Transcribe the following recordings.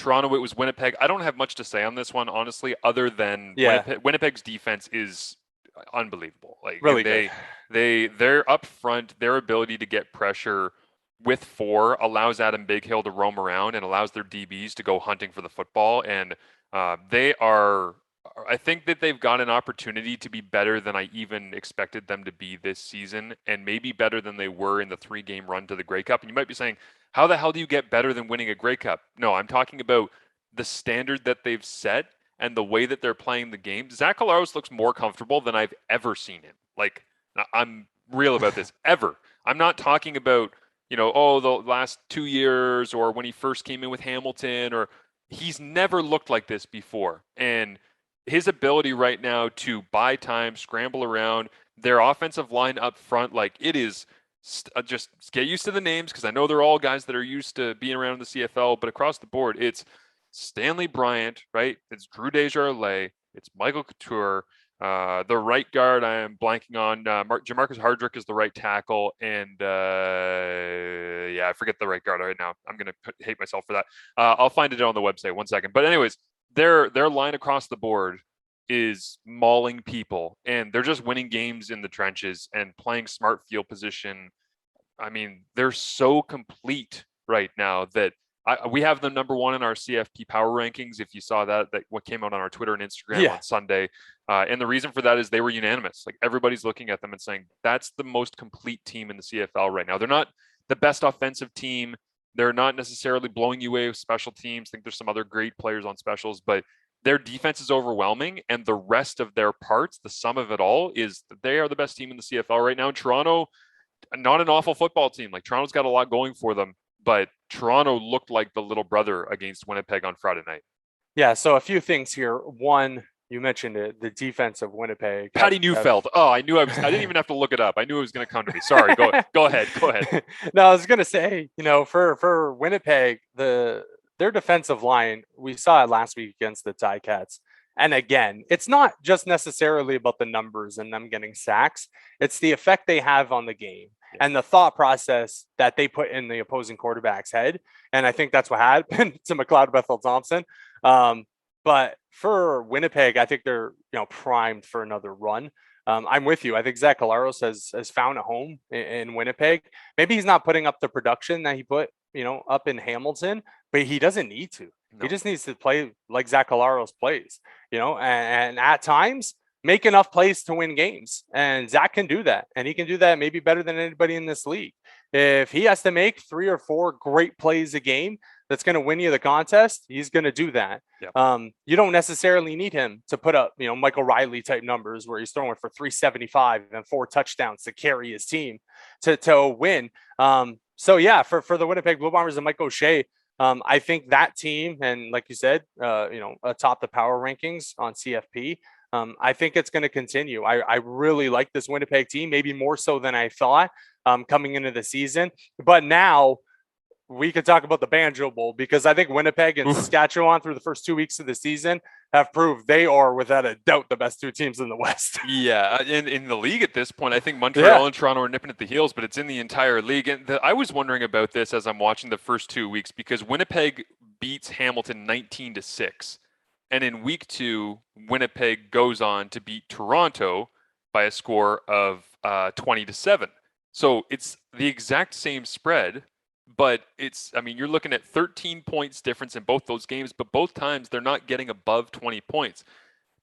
Toronto, it was Winnipeg. I don't have much to say on this one, honestly, other than Yeah, Winnipeg's defense is unbelievable. Like, really and good. they're up front. Their ability to get pressure with four allows Adam Bighill to roam around and allows their DBs to go hunting for the football. And they are. I think that they've got an opportunity to be better than I even expected them to be this season, and maybe better than they were in the 3-game run to the Grey Cup. And you might be saying, how the hell do you get better than winning a Grey Cup? No, I'm talking about the standard that they've set and the way that they're playing the game. Zach Collaros looks more comfortable than I've ever seen him. Like, I'm real about this. Ever. I'm not talking about, the last 2 years or when he first came in with Hamilton, or he's never looked like this before. And his ability right now to buy time, scramble around, their offensive line up front, like it is just get used to the names, because I know they're all guys that are used to being around in the CFL, but across the board, it's Stanley Bryant, right? It's Drew Desjardins, it's Michael Couture, the right guard I am blanking on. Jamarcus Hardrick is the right tackle, and I forget the right guard right now. I'm gonna hate myself for that. I'll find it on the website. One second. But anyways, their line across the board is mauling people, and they're just winning games in the trenches and playing smart field position. I mean, they're so complete right now that we have them number one in our CFP power rankings. If you saw that what came out on our Twitter and Instagram Yeah, on Sunday, and the reason for that is they were unanimous. Like, everybody's looking at them and saying that's the most complete team in the CFL right now. They're not the best offensive team. They're not necessarily blowing you away with special teams. I think there's some other great players on specials, but their defense is overwhelming, and the rest of their parts, the sum of it all, is that they are the best team in the CFL right now. And Toronto, not an awful football team. Like, Toronto's got a lot going for them, but Toronto looked like the little brother against Winnipeg on Friday night. yeah. So a few things here. One, you mentioned it, the defense of Winnipeg. Patty Neufeld. Oh, I didn't even have to look it up. I knew it was going to come to me. Sorry. Go ahead. Go ahead. No, I was gonna say, for Winnipeg, their defensive line, we saw it last week against the Ticats. And again, it's not just necessarily about the numbers and them getting sacks. It's the effect they have on the game and the thought process that they put in the opposing quarterback's head. And I think that's what happened to McLeod Bethel Thompson. But for Winnipeg, I think they're primed for another run. I'm with you. I think Zach Collaros has found a home in Winnipeg. Maybe he's not putting up the production that he put up in Hamilton, but he doesn't need to. No. He just needs to play like Zach Collaros plays, and at times make enough plays to win games. And Zach can do that. And he can do that maybe better than anybody in this league. If he has to make 3 or 4 great plays a game that's going to win you the contest, he's going to do that. Yep. You don't necessarily need him to put up, Michael Riley type numbers where he's throwing for 375 and 4 touchdowns to carry his team to win. So yeah, for the Winnipeg Blue Bombers and Mike O'Shea, I think that team, and like you said, atop the power rankings on CFP, I think it's going to continue. I really like this Winnipeg team, maybe more so than I thought coming into the season. But now we could talk about the Banjo Bowl, because I think Winnipeg and Saskatchewan through the first 2 weeks of the season have proved they are without a doubt the best 2 teams in the West. Yeah, in the league at this point, I think Montreal and Toronto are nipping at the heels, but it's in the entire league. And I was wondering about this as I'm watching the first 2 weeks, because Winnipeg beats Hamilton 19-6. And in week 2, Winnipeg goes on to beat Toronto by a score of 20-7. So it's the exact same spread, but you're looking at 13 points difference in both those games, but both times they're not getting above 20 points.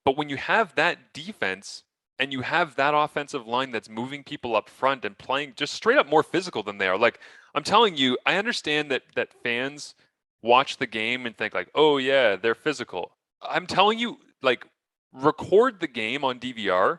But when you have that defense and you have that offensive line that's moving people up front and playing just straight up more physical than they are, like, I'm telling you, I understand that fans watch the game and think like, oh yeah, they're physical. I'm telling you, like, record the game on DVR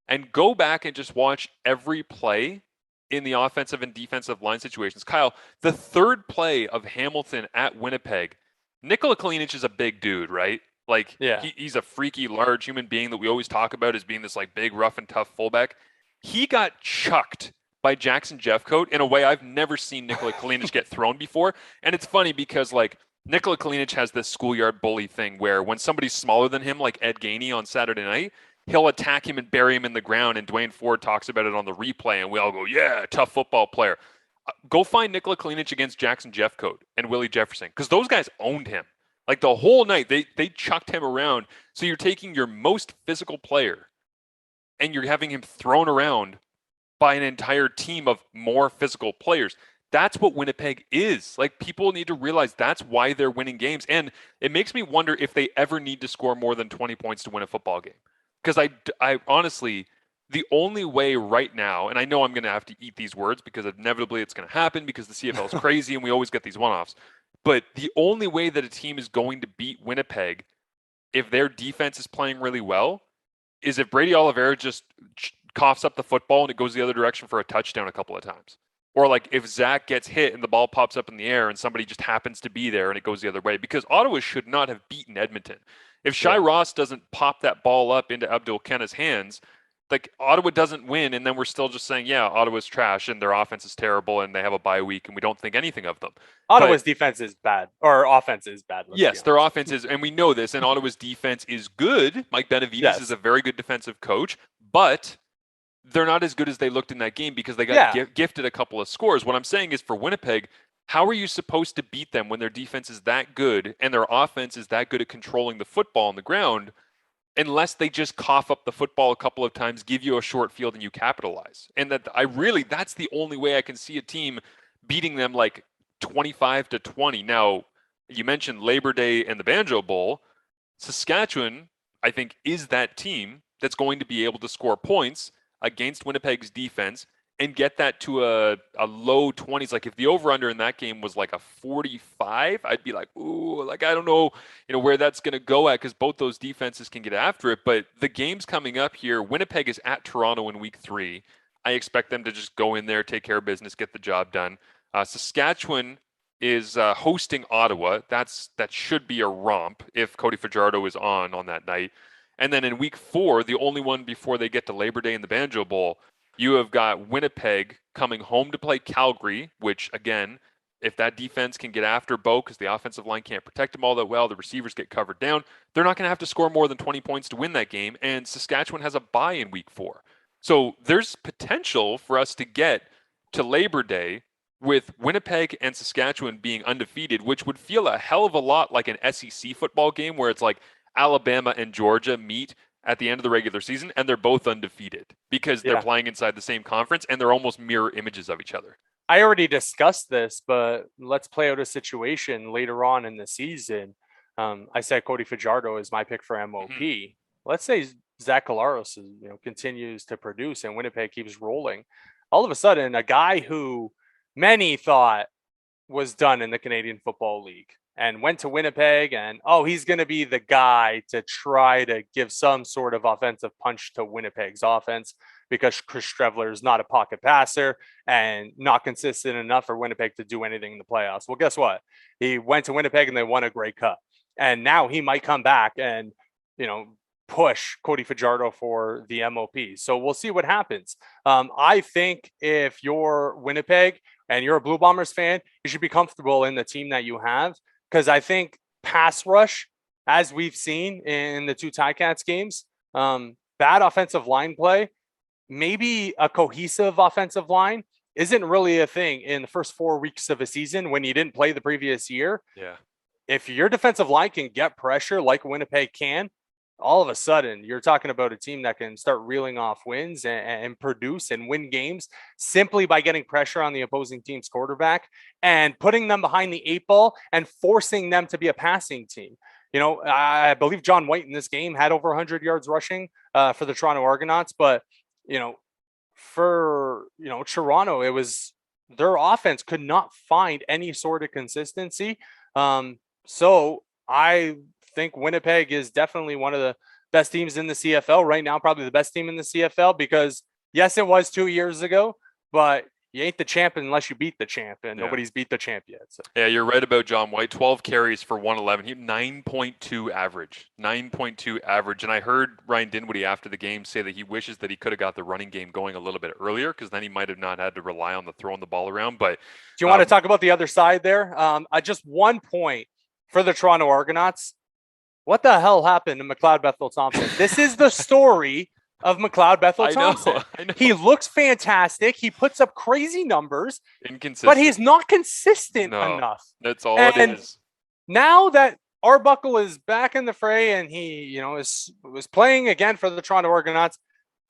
and go back and just watch every play in the offensive and defensive line situations. Kyle, the third play of Hamilton at Winnipeg, Nikola Kalinic is a big dude, right? Like, Yeah. he's a freaky, large human being that we always talk about as being this like big, rough and tough fullback. He got chucked by Jackson Jeffcoat in a way I've never seen Nikola Kalinic get thrown before. And it's funny because, like, Nikola Kalinic has this schoolyard bully thing where when somebody's smaller than him, like Ed Gainey on Saturday night, he'll attack him and bury him in the ground. And Dwayne Ford talks about it on the replay, and we all go, yeah, tough football player. Go find Nikola Kalinic against Jackson Jeffcoat and Willie Jefferson, because those guys owned him. Like the whole night, they chucked him around. So you're taking your most physical player and you're having him thrown around by an entire team of more physical players. That's what Winnipeg is. Like, people need to realize that's why they're winning games. And it makes me wonder if they ever need to score more than 20 points to win a football game. Because I honestly, the only way right now, and I know I'm going to have to eat these words because inevitably it's going to happen because the CFL is crazy and we always get these one-offs. But the only way that a team is going to beat Winnipeg if their defense is playing really well is if Brady Oliveira just coughs up the football and it goes the other direction for a touchdown a couple of times. Or like if Zach gets hit and the ball pops up in the air and somebody just happens to be there and it goes the other way, because Ottawa should not have beaten Edmonton. If Shai Ross doesn't pop that ball up into Abdul Kenna's hands, like Ottawa doesn't win, and then we're still just saying, yeah, Ottawa's trash and their offense is terrible and they have a bye week and we don't think anything of them. Ottawa's defense is bad, or offense is bad. Yes, their offense is, and we know this, and Ottawa's defense is good. Mike Benavides is a very good defensive coach, but they're not as good as they looked in that game because they got gifted a couple of scores. What I'm saying is for Winnipeg, how are you supposed to beat them when their defense is that good and their offense is that good at controlling the football on the ground unless they just cough up the football a couple of times, give you a short field, and you capitalize? And that's the only way I can see a team beating them like 25-20. Now, you mentioned Labor Day and the Banjo Bowl. Saskatchewan, I think, is that team that's going to be able to score points against Winnipeg's defense and get that to a low 20s. Like if the over-under in that game was like a 45, I'd be like, ooh, like I don't know, where that's going to go at, because both those defenses can get after it. But the games coming up here, Winnipeg is at Toronto in week 3. I expect them to just go in there, take care of business, get the job done. Saskatchewan is hosting Ottawa. That should be a romp if Cody Fajardo is on that night. And then in week 4, the only one before they get to Labor Day in the Banjo Bowl, you have got Winnipeg coming home to play Calgary, which, again, if that defense can get after Bo, because the offensive line can't protect him all that well, the receivers get covered down, they're not going to have to score more than 20 points to win that game. And Saskatchewan has a bye in week 4. So there's potential for us to get to Labor Day with Winnipeg and Saskatchewan being undefeated, which would feel a hell of a lot like an SEC football game where it's like Alabama and Georgia meet at the end of the regular season and they're both undefeated because they're playing inside the same conference and they're almost mirror images of each other. I already discussed this, but let's play out a situation later on in the season. I said Cody Fajardo is my pick for MOP. Mm-hmm. Let's say Zach Collaros continues to produce and Winnipeg keeps rolling. All of a sudden, a guy who many thought was done in the Canadian Football League and went to Winnipeg and, he's going to be the guy to try to give some sort of offensive punch to Winnipeg's offense because Chris Streveler is not a pocket passer and not consistent enough for Winnipeg to do anything in the playoffs. Well, guess what? He went to Winnipeg and they won a Grey Cup. And now he might come back and, push Cody Fajardo for the MOP. So we'll see what happens. I think if you're Winnipeg and you're a Blue Bombers fan, you should be comfortable in the team that you have. Because I think pass rush, as we've seen in the 2 Ticats games, bad offensive line play, maybe a cohesive offensive line isn't really a thing in the first 4 weeks of a season when you didn't play the previous year. Yeah. If your defensive line can get pressure like Winnipeg can, all of a sudden you're talking about a team that can start reeling off wins and produce and win games simply by getting pressure on the opposing team's quarterback and putting them behind the 8 ball and forcing them to be a passing team. I believe John White in this game had over 100 yards rushing for the Toronto Argonauts, but for Toronto, it was their offense could not find any sort of consistency. So I think Winnipeg is definitely one of the best teams in the CFL right now, probably the best team in the CFL, because yes, it was 2 years ago, but you ain't the champ unless you beat the champ, and nobody's beat the champ yet. So. Yeah, you're right about John White. 12 carries for 111. He 9.2 average. 9.2 average. And I heard Ryan Dinwiddie after the game say that he wishes that he could have got the running game going a little bit earlier, because then he might have not had to rely on the throwing the ball around. But do you want to talk about the other side there? Just 1 point for the Toronto Argonauts. What the hell happened to McLeod Bethel Thompson? This is the story of McLeod Bethel Thompson. I know. He looks fantastic. He puts up crazy numbers. Inconsistent. But he's not consistent enough. That's all it is. Now that Arbuckle is back in the fray, and he, was playing again for the Toronto Argonauts.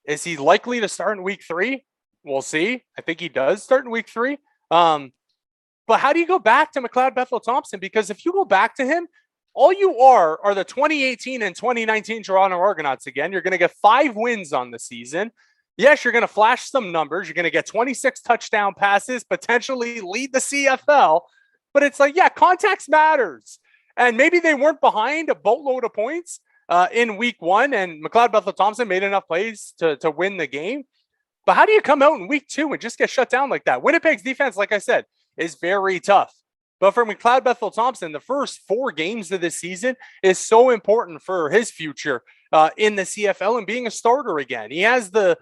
Is he likely to start in week 3? We'll see. I think he does start in week 3. But how do you go back to McLeod Bethel Thompson? Because if you go back to him, all you are the 2018 and 2019 Toronto Argonauts again. You're going to get 5 wins on the season. Yes, you're going to flash some numbers. You're going to get 26 touchdown passes, potentially lead the CFL. But it's like, yeah, context matters. And maybe they weren't behind a boatload of points in week 1, and McLeod Bethel Thompson made enough plays to win the game. But how do you come out in week 2 and just get shut down like that? Winnipeg's defense, like I said, is very tough. But for McLeod Bethel Thompson, the first 4 games of the season is so important for his future in the CFL and being a starter again. He has the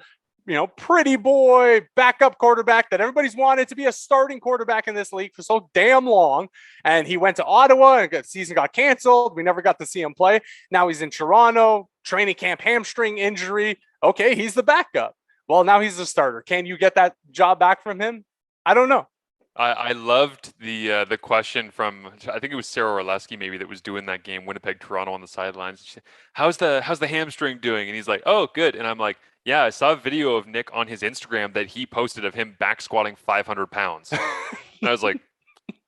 pretty boy backup quarterback that everybody's wanted to be a starting quarterback in this league for so damn long. And he went to Ottawa and the season got canceled. We never got to see him play. Now he's in Toronto, training camp, hamstring injury. Okay, he's the backup. Well, now he's the starter. Can you get that job back from him? I don't know. I loved the question from, I think it was Sarah Orleski maybe that was doing that game, Winnipeg Toronto, on the sidelines. She said, how's the hamstring doing? And he's like, oh, good. And I'm like, yeah, I saw a video of Nick on his Instagram that he posted of him back squatting 500 pounds. And I was like,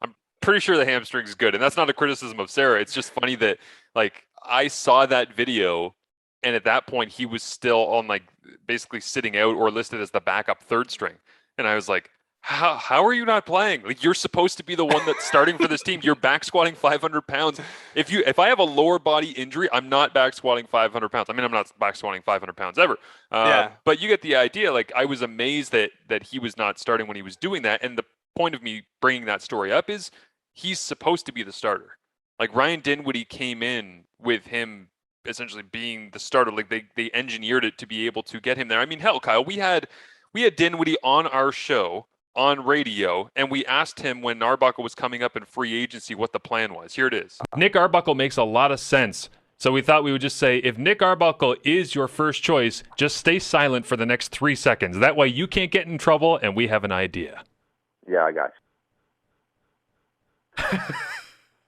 I'm pretty sure the hamstring's good. And that's not a criticism of Sarah. It's just funny that like I saw that video, and at that point he was still on like basically sitting out or listed as the backup 3rd string. And I was like, how are you not playing? Like, you're supposed to be the one that's starting for this team. You're back squatting 500 pounds. If I have a lower body injury, I'm not back squatting 500 pounds. I mean, I'm not back squatting 500 pounds ever. But you get the idea. Like, I was amazed that he was not starting when he was doing that. And the point of me bringing that story up is he's supposed to be the starter. Like, Ryan Dinwiddie came in with him essentially being the starter. Like, they engineered it to be able to get him there. I mean, hell, Kyle, we had Dinwiddie on our show on radio, and we asked him when Arbuckle was coming up in free agency what the plan was. Here it is. Nick Arbuckle makes a lot of sense. So we thought we would just say, if Nick Arbuckle is your first choice, just stay silent for the next 3 seconds. That way you can't get in trouble and we have an idea. Yeah, I got you.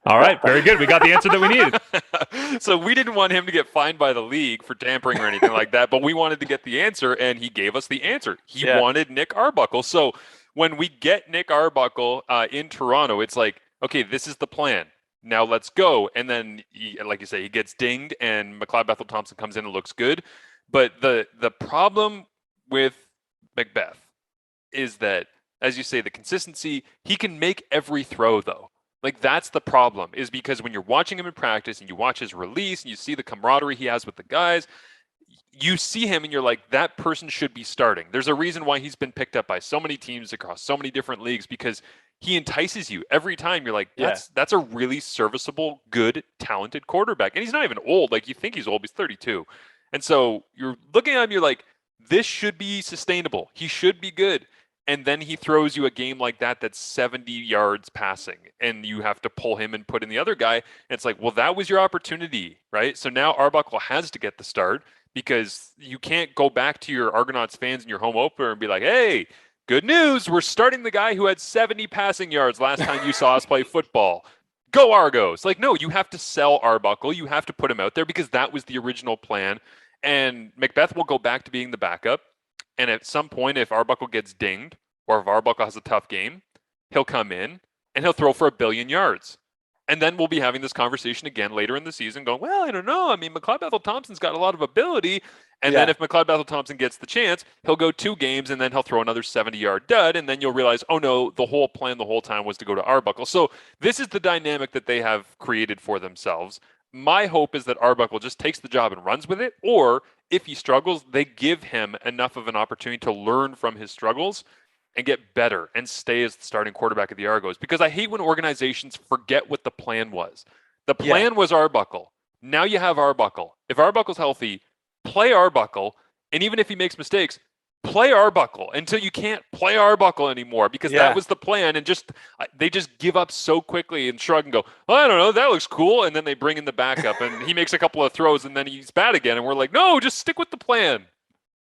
All right, very good. We got the answer that we needed. So we didn't want him to get fined by the league for tampering or anything like that, but we wanted to get the answer, and he gave us the answer. He wanted Nick Arbuckle. So when we get Nick Arbuckle in Toronto, it's like, okay, this is the plan. Now let's go. And then, like you say, he gets dinged, and McLeod Bethel Thompson comes in and looks good. But the problem with Macbeth is that, as you say, the consistency, he can make every throw, though. Like, that's the problem, is because when you're watching him in practice and you watch his release and you see the camaraderie he has with the guys, you see him and you're like, that person should be starting. There's a reason why he's been picked up by so many teams across so many different leagues, because he entices you every time. You're like, that's a really serviceable, good, talented quarterback. And he's not even old. Like, you think he's old, he's 32. And so you're looking at him, you're like, this should be sustainable. He should be good. And then he throws you a game like that that's 70 yards passing, and you have to pull him and put in the other guy. And it's like, well, that was your opportunity, right? So now Arbuckle has to get the start, because you can't go back to your Argonauts fans in your home opener and be like, hey, good news, we're starting the guy who had 70 passing yards last time you saw us play football. Go Argos. Like, no, you have to sell Arbuckle. You have to put him out there, because that was the original plan. And Macbeth will go back to being the backup. And at some point, if Arbuckle gets dinged, or if Arbuckle has a tough game, he'll come in and he'll throw for 1 billion yards. And then we'll be having this conversation again later in the season going, well, I don't know. I mean, McLeod Bethel Thompson's got a lot of ability. And then if McLeod Bethel Thompson gets the chance, he'll go 2 games and then he'll throw another 70-yard dud. And then you'll realize, oh, no, the whole plan the whole time was to go to Arbuckle. So this is the dynamic that they have created for themselves. My hope is that Arbuckle just takes the job and runs with it, or if he struggles, they give him enough of an opportunity to learn from his struggles and get better and stay as the starting quarterback of the Argos. Because I hate when organizations forget what the plan was. The plan was Arbuckle. Now you have Arbuckle. If Arbuckle's healthy, play Arbuckle. And even if he makes mistakes, play Arbuckle until you can't play Arbuckle anymore, because that was the plan. And they just give up so quickly and shrug and go, oh, I don't know, that looks cool. And then they bring in the backup and he makes a couple of throws and then he's bad again. And we're like, no, just stick with the plan.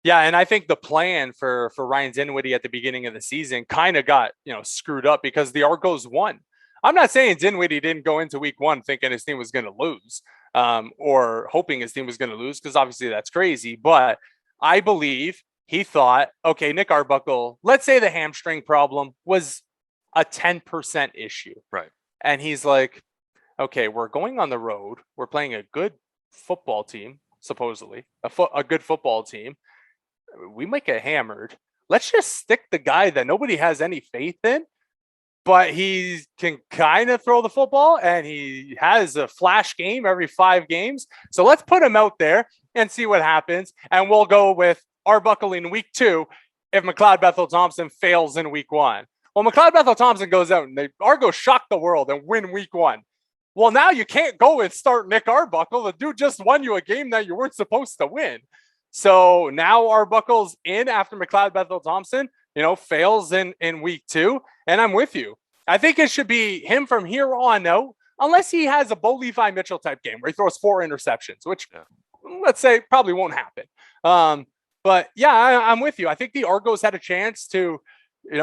Yeah, and I think the plan for Ryan Dinwiddie at the beginning of the season kind of got screwed up, because the Argos won. I'm not saying Dinwiddie didn't go into week 1 thinking his team was going to lose, or hoping his team was going to lose, because obviously that's crazy. But I believe he thought, okay, Nick Arbuckle, let's say the hamstring problem was a 10% issue. Right. And he's like, okay, we're going on the road. We're playing a good football team, supposedly, a good football team. We might get hammered. Let's just stick the guy that nobody has any faith in, but he can kind of throw the football, and he has a flash game every 5 games. So let's put him out there and see what happens. And we'll go with Arbuckle in week 2 if McLeod Bethel Thompson fails in week 1. Well, McLeod Bethel Thompson goes out and Argos shock the world and win week 1. Well, now you can't go and start Nick Arbuckle. The dude just won you a game that you weren't supposed to win. So now Arbuckle's in after McLeod Bethel Thompson, fails in week 2. And I'm with you. I think it should be him from here on out, unless he has a Bo Levi Mitchell type game where he throws 4 interceptions, which let's say probably won't happen. But yeah, I'm with you. I think the Argos had a chance to,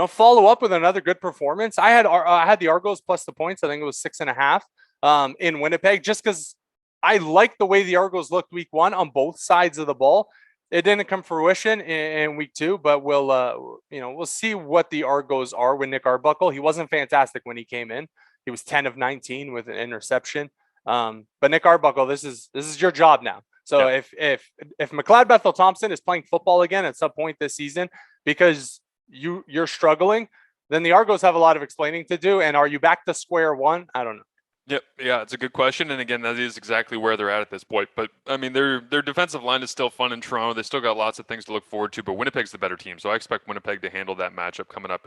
follow up with another good performance. I had the Argos plus the points. I think it was 6.5 in Winnipeg, just because I like the way the Argos looked week 1 on both sides of the ball. It didn't come fruition in week 2, but we'll see what the Argos are with Nick Arbuckle. He wasn't fantastic when he came in. He was 10 of 19 with an interception. But Nick Arbuckle, this is your job now. So if McLeod Bethel Thompson is playing football again at some point this season because you're struggling, then the Argos have a lot of explaining to do. And are you back to square one? I don't know. Yep. Yeah, it's a good question. And again, that is exactly where they're at this point. But I mean, their defensive line is still fun in Toronto. They still got lots of things to look forward to, but Winnipeg's the better team. So I expect Winnipeg to handle that matchup coming up in